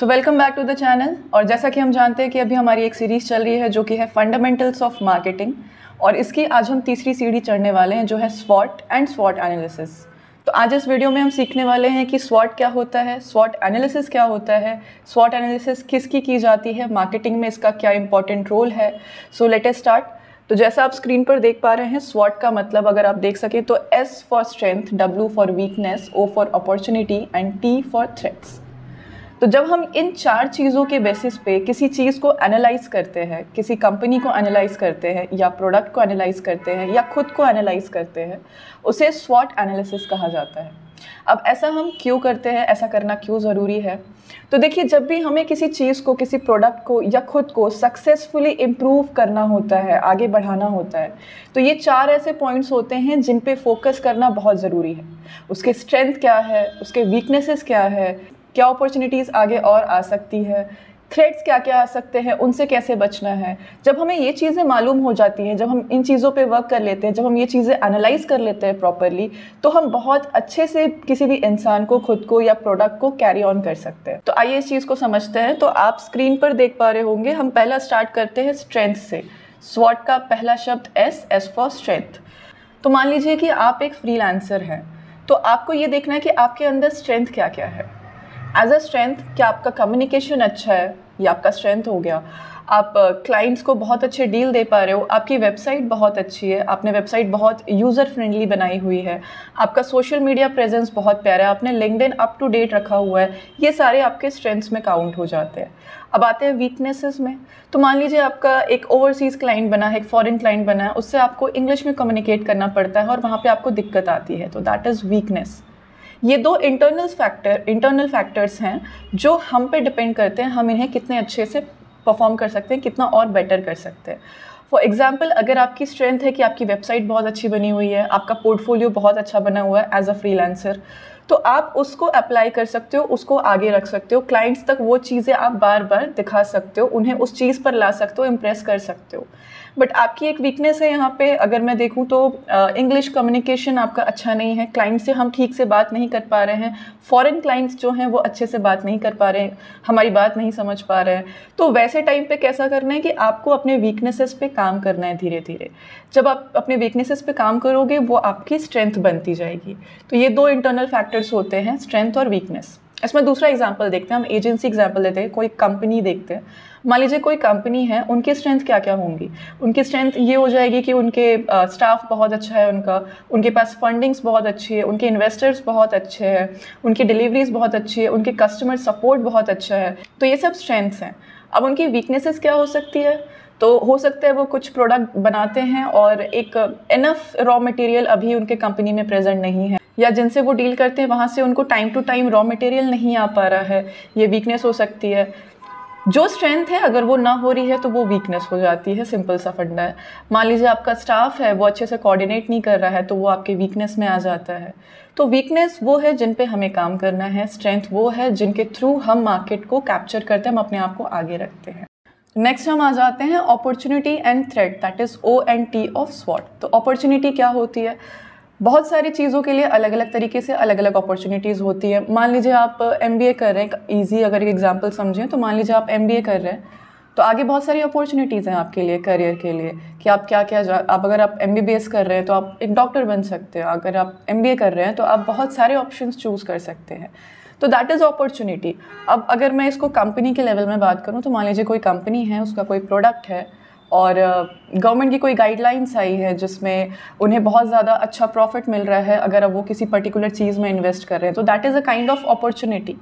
So welcome back to the channel. और जैसा कि हम जानते हैं कि अभी हमारी एक सीरीज़ चल रही है जो कि है फंडामेंटल्स ऑफ मार्केटिंग, और इसकी आज हम तीसरी सीढ़ी चढ़ने वाले हैं जो है स्वॉट एंड स्वॉट एनालिसिस। तो आज इस वीडियो में हम सीखने वाले हैं कि स्वॉट क्या होता है, स्वॉट एनालिसिस क्या होता है, स्वॉट एनालिसिस किसकी की जाती है, मार्केटिंग में इसका क्या इंपॉर्टेंट रोल है। So let us start. तो जैसा आप स्क्रीन पर देख पा रहे हैं, स्वॉट का मतलब अगर आप देख सकें तो S for strength, W for weakness, O for opportunity and T for threats. तो जब हम इन चार चीज़ों के बेसिस पे किसी चीज़ को एनालाइज करते हैं, किसी कंपनी को एनालाइज करते हैं या प्रोडक्ट को एनालाइज करते हैं या खुद को एनालाइज करते हैं, उसे स्वॉट एनालिसिस कहा जाता है। अब ऐसा हम क्यों करते हैं, ऐसा करना क्यों ज़रूरी है? तो देखिए, जब भी हमें किसी चीज़ को, किसी प्रोडक्ट को या खुद को सक्सेसफुली इम्प्रूव करना होता है, आगे बढ़ाना होता है, तो ये चार ऐसे पॉइंट्स होते हैं जिन पे फोकस करना बहुत ज़रूरी है। उसके स्ट्रेंथ क्या है, उसके वीकनेसेस क्या है, क्या अपॉर्चुनिटीज़ आगे और आ सकती है, थ्रेट्स क्या क्या आ सकते हैं, उनसे कैसे बचना है। जब हमें ये चीज़ें मालूम हो जाती हैं, जब हम इन चीज़ों पे वर्क कर लेते हैं, जब हम ये चीज़ें एनालाइज कर लेते हैं प्रॉपरली, तो हम बहुत अच्छे से किसी भी इंसान को, खुद को या प्रोडक्ट को कैरी ऑन कर सकते हैं। तो आइए इस चीज़ को समझते हैं। तो आप स्क्रीन पर देख पा रहे होंगे, हम पहला स्टार्ट करते हैं स्ट्रेंथ से। स्वॉट का पहला शब्द S फॉर स्ट्रेंथ। तो मान लीजिए कि आप एक फ्रीलांसर हैं, तो आपको ये देखना है कि आपके अंदर स्ट्रेंथ क्या क्या है। एज अ स्ट्रेंथ, क्या आपका कम्युनिकेशन अच्छा है, ये आपका स्ट्रेंथ हो गया। आप क्लाइंट्स को बहुत अच्छे डील दे पा रहे हो, आपकी वेबसाइट बहुत अच्छी है, आपने वेबसाइट बहुत यूज़र फ्रेंडली बनाई हुई है, आपका सोशल मीडिया प्रेजेंस बहुत प्यारा है, आपने लिंक्डइन अप टू डेट रखा हुआ है, ये सारे आपके स्ट्रेंथ्स में काउंट हो जाते हैं। अब आते हैं वीकनेसेस में। तो मान लीजिए आपका एक ओवरसीज़ क्लाइंट बना है, एक फॉरेन क्लाइंट बना है, उससे आपको इंग्लिश में कम्युनिकेट करना पड़ता है और वहाँ पर आपको दिक्कत आती है, तो दैट इज़ वीकनेस। ये दो इंटरनल फैक्टर्स हैं जो हम पे डिपेंड करते हैं, हम इन्हें कितने अच्छे से परफॉर्म कर सकते हैं, कितना और बेटर कर सकते हैं। फॉर एग्जांपल, अगर आपकी स्ट्रेंथ है कि आपकी वेबसाइट बहुत अच्छी बनी हुई है, आपका पोर्टफोलियो बहुत अच्छा बना हुआ है एज अ फ्रीलांसर, तो आप उसको अप्लाई कर सकते हो, उसको आगे रख सकते हो, क्लाइंट्स तक वो चीज़ें आप बार बार दिखा सकते हो, उन्हें उस चीज़ पर ला सकते हो, इम्प्रेस कर सकते हो। बट आपकी एक वीकनेस है यहाँ पे, अगर मैं देखूँ तो इंग्लिश कम्युनिकेशन आपका अच्छा नहीं है, क्लाइंट से हम ठीक से बात नहीं कर पा रहे हैं, फॉरेन क्लाइंट्स जो हैं वो अच्छे से बात नहीं कर पा रहे हैं, हमारी बात नहीं समझ पा रहे हैं। तो वैसे टाइम पे कैसा करना है कि आपको अपने वीकनेसेस पे काम करना है धीरे धीरे। जब आप अपने वीकनेसेस पे काम करोगे, वो आपकी स्ट्रेंथ बनती जाएगी। तो ये दो इंटरनल फैक्टर्स होते हैं, स्ट्रेंथ और वीकनेस। इसमें दूसरा एग्जाम्पल देखते हैं, हम एजेंसी एग्जाम्पल लेते हैं, कोई कंपनी देखते हैं। मान लीजिए कोई कंपनी है, उनकी स्ट्रेंथ क्या क्या होंगी। उनकी स्ट्रेंथ ये हो जाएगी कि उनके स्टाफ बहुत अच्छा है, उनके पास फंडिंग्स बहुत अच्छी है, उनके इन्वेस्टर्स बहुत अच्छे हैं, उनकी डिलीवरीज बहुत अच्छी है, उनके कस्टमर सपोर्ट बहुत अच्छा है। तो ये सब स्ट्रेंथ्स हैं। अब उनकी वीकनेसेस क्या हो सकती है? तो हो सकता है वो कुछ प्रोडक्ट बनाते हैं और एक इनफ रॉ मटेरियल अभी उनके कंपनी में प्रेजेंट नहीं है, या जिनसे वो डील करते हैं वहाँ से उनको time to time raw material नहीं आ पा रहा है, ये वीकनेस हो सकती है। जो स्ट्रेंथ है अगर वो ना हो रही है तो वो वीकनेस हो जाती है, सिंपल सा फंडा है। मान लीजिए आपका स्टाफ है, वो अच्छे से कोऑर्डिनेट नहीं कर रहा है, तो वो आपके वीकनेस में आ जाता है। तो वीकनेस वो है जिन पे हमें काम करना है, स्ट्रेंथ वो है जिनके थ्रू हम मार्केट को कैप्चर करते हैं, हम अपने आप को आगे रखते हैं। नेक्स्ट हम आ जाते हैं opportunity and threat, that is O&T of स्वॉट। तो अपॉर्चुनिटी क्या होती है? बहुत सारी चीज़ों के लिए अलग अलग तरीके से अलग अलग अपॉर्चुनिटीज़ होती है। मान लीजिए आप MBA कर रहे हैं, ईजी अगर एक एग्जांपल समझें तो मान लीजिए आप MBA कर रहे हैं, तो आगे बहुत सारी अपॉर्चुनिटीज़ हैं आपके लिए, करियर के लिए, कि आप क्या क्या आप अगर आप MBBS कर रहे हैं तो आप एक डॉक्टर बन सकते हो, अगर आप MBA कर रहे हैं तो आप बहुत सारे ऑप्शंस चूज़ कर सकते हैं। तो दैट इज़ अपॉर्चुनिटी। अब अगर मैं इसको कंपनी के लेवल में बात करूँ, तो मान लीजिए कोई कंपनी है, उसका कोई प्रोडक्ट है और गवर्नमेंट की कोई गाइडलाइंस आई है जिसमें उन्हें बहुत ज़्यादा अच्छा प्रॉफिट मिल रहा है अगर अब वो किसी पर्टिकुलर चीज़ में इन्वेस्ट कर रहे हैं, तो that is a kind of opportunity.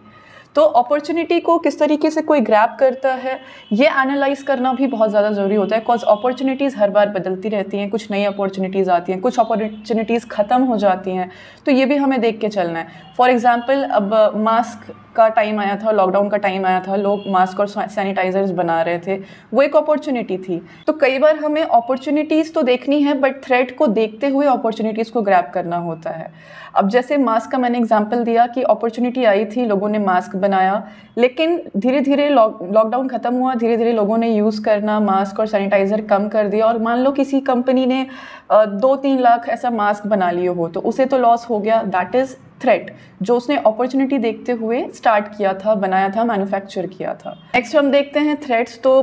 तो अपॉर्चुनिटी को किस तरीके से कोई ग्रैब करता है, ये एनालाइज करना भी बहुत ज़्यादा ज़रूरी होता है, बिकॉज अपॉर्चुनिटीज़ हर बार बदलती रहती हैं, कुछ नई अपॉर्चुनिटीज़ आती हैं, कुछ अपॉर्चुनिटीज़ ख़त्म हो जाती हैं, तो ये भी हमें देख के चलना है। फॉर एग्जांपल, अब मास्क का टाइम आया था, लॉकडाउन का टाइम आया था, लोग मास्क और सैनिटाइजर्स बना रहे थे, वो एक अपॉर्चुनिटी थी। तो कई बार हमें अपॉर्चुनिटीज़ तो देखनी है, बट थ्रेट को देखते हुए अपॉर्चुनिटीज़ को ग्रैब करना होता है। अब जैसे मास्क का मैंने एग्जांपल दिया कि अपॉर्चुनिटी आई थी, लोगों ने मास्क बनाया, लेकिन धीरे धीरे लॉकडाउन ख़त्म हुआ, धीरे धीरे लोगों ने यूज़ करना मास्क और सैनिटाइज़र कम कर दिया, और मान लो किसी कंपनी ने 2-3 लाख ऐसा मास्क बना लिए हो, तो उसे तो लॉस हो गया, दैट इज़ थ्रेट जो उसने अपॉर्चुनिटी देखते हुए स्टार्ट किया था, बनाया था, मैन्युफैक्चर किया था। नेक्स्ट हम देखते हैं थ्रेट्स। तो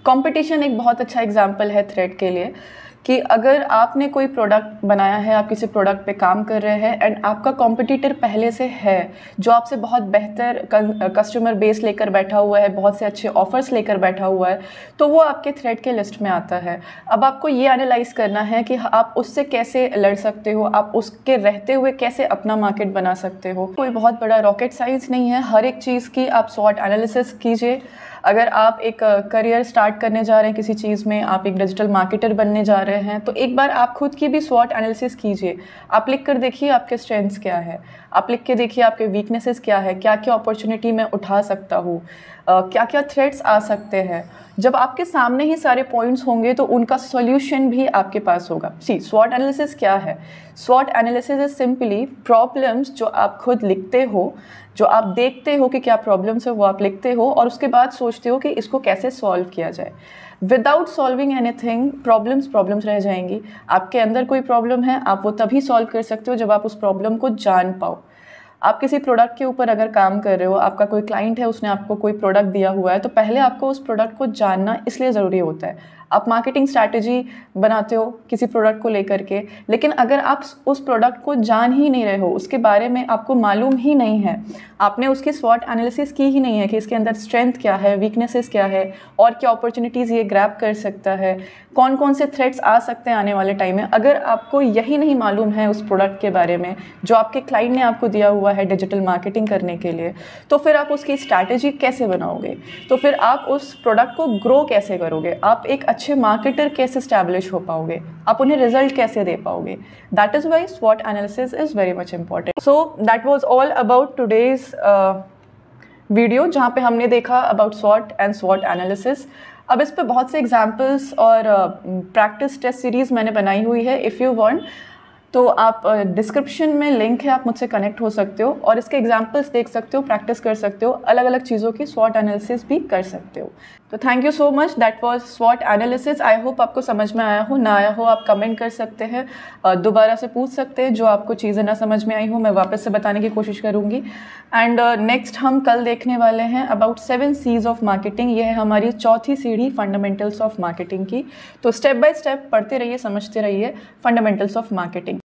कंपटीशन एक बहुत अच्छा एग्जांपल है थ्रेट के लिए कि अगर आपने कोई प्रोडक्ट बनाया है, आप किसी प्रोडक्ट पे काम कर रहे हैं एंड आपका कॉम्पिटिटर पहले से है जो आपसे बहुत बेहतर कस्टमर बेस लेकर बैठा हुआ है, बहुत से अच्छे ऑफर्स लेकर बैठा हुआ है, तो वो आपके थ्रेट के लिस्ट में आता है। अब आपको ये एनालाइज करना है कि आप उससे कैसे लड़ सकते हो, आप उसके रहते हुए कैसे अपना मार्केट बना सकते हो। कोई बहुत बड़ा रॉकेट साइंस नहीं है, हर एक चीज़ की आप स्वॉट एनालिसिस कीजिए। अगर आप एक करियर स्टार्ट करने जा रहे हैं किसी चीज़ में, आप एक डिजिटल मार्केटर बनने जा रहे हैं, तो एक बार आप खुद की भी स्वॉट एनालिसिस कीजिए। आप लिख कर देखिए आपके स्ट्रेंथ्स क्या है, आप लिख के देखिए आपके वीकनेसेस क्या है, क्या क्या अपॉर्चुनिटी मैं उठा सकता हूँ, क्या क्या थ्रेट्स आ सकते हैं। जब आपके सामने ही सारे पॉइंट्स होंगे तो उनका सॉल्यूशन भी आपके पास होगा। सी स्वॉट एनालिसिस क्या है? स्वॉट एनालिसिस इज सिंपली प्रॉब्लम्स जो आप खुद लिखते हो, जो आप देखते हो कि क्या प्रॉब्लम्स है वो आप लिखते हो और उसके बाद सोचते हो कि इसको कैसे सॉल्व किया जाए। विदाउट सॉल्विंग एनीथिंग प्रॉब्लम्स रह जाएंगी। आपके अंदर कोई प्रॉब्लम है, आप वो तभी सॉल्व कर सकते हो जब आप उस प्रॉब्लम को जान पाओ। आप किसी प्रोडक्ट के ऊपर अगर काम कर रहे हो, आपका कोई क्लाइंट है, उसने आपको कोई प्रोडक्ट दिया हुआ है, तो पहले आपको उस प्रोडक्ट को जानना इसलिए ज़रूरी होता है। आप मार्केटिंग स्ट्रैटेजी बनाते हो किसी प्रोडक्ट को लेकर के, लेकिन अगर आप उस प्रोडक्ट को जान ही नहीं रहे हो, उसके बारे में आपको मालूम ही नहीं है, आपने उसकी स्वॉट एनालिसिस की ही नहीं है कि इसके अंदर स्ट्रेंथ क्या है, वीकनेसेस क्या है और क्या अपॉर्चुनिटीज़ ये ग्रैब कर सकता है, कौन कौन से थ्रेट्स आ सकते हैं आने वाले टाइम में। अगर आपको यही नहीं मालूम है उस प्रोडक्ट के बारे में जो आपके क्लाइंट ने आपको दिया हुआ है डिजिटल मार्केटिंग करने के लिए, तो फिर आप उसकी स्ट्रैटेजी कैसे बनाओगे? तो फिर आप उस प्रोडक्ट को ग्रो कैसे करोगे? आप एक अच्छे मार्केटर कैसे स्टैब्लिश हो पाओगे? आप उन्हें रिजल्ट कैसे दे पाओगे? That is why स्वॉट analysis is very much important. So that was all about today's video, जहाँ पे हमने देखा अबाउट स्वॉट एंड स्वॉट एनालिसिस। अब इस पे बहुत से एग्जाम्पल्स और प्रैक्टिस टेस्ट सीरीज़ मैंने बनाई हुई है। इफ़ यू वांट तो आप डिस्क्रिप्शन में लिंक है, आप मुझसे कनेक्ट हो सकते हो और इसके एग्जाम्पल्स देख सकते हो, प्रैक्टिस कर सकते हो, अलग अलग चीज़ों की स्वॉट एनालिसिस भी कर सकते हो। तो thank you so much, that was स्वॉट एनालिसिस। आई होप आपको समझ में आया हो, ना आया हो आप कमेंट कर सकते हैं, दोबारा से पूछ सकते हैं, जो आपको चीज़ें ना समझ में आई हो मैं वापस से बताने की कोशिश करूँगी। एंड नेक्स्ट हम कल देखने वाले हैं अबाउट 7 C's ऑफ मार्केटिंग। ये है हमारी चौथी सीढ़ी फंडामेंटल्स ऑफ मार्केटिंग की। तो स्टेप बाय स्टेप पढ़ते रहिए, समझते रहिए फंडामेंटल्स ऑफ मार्केटिंग।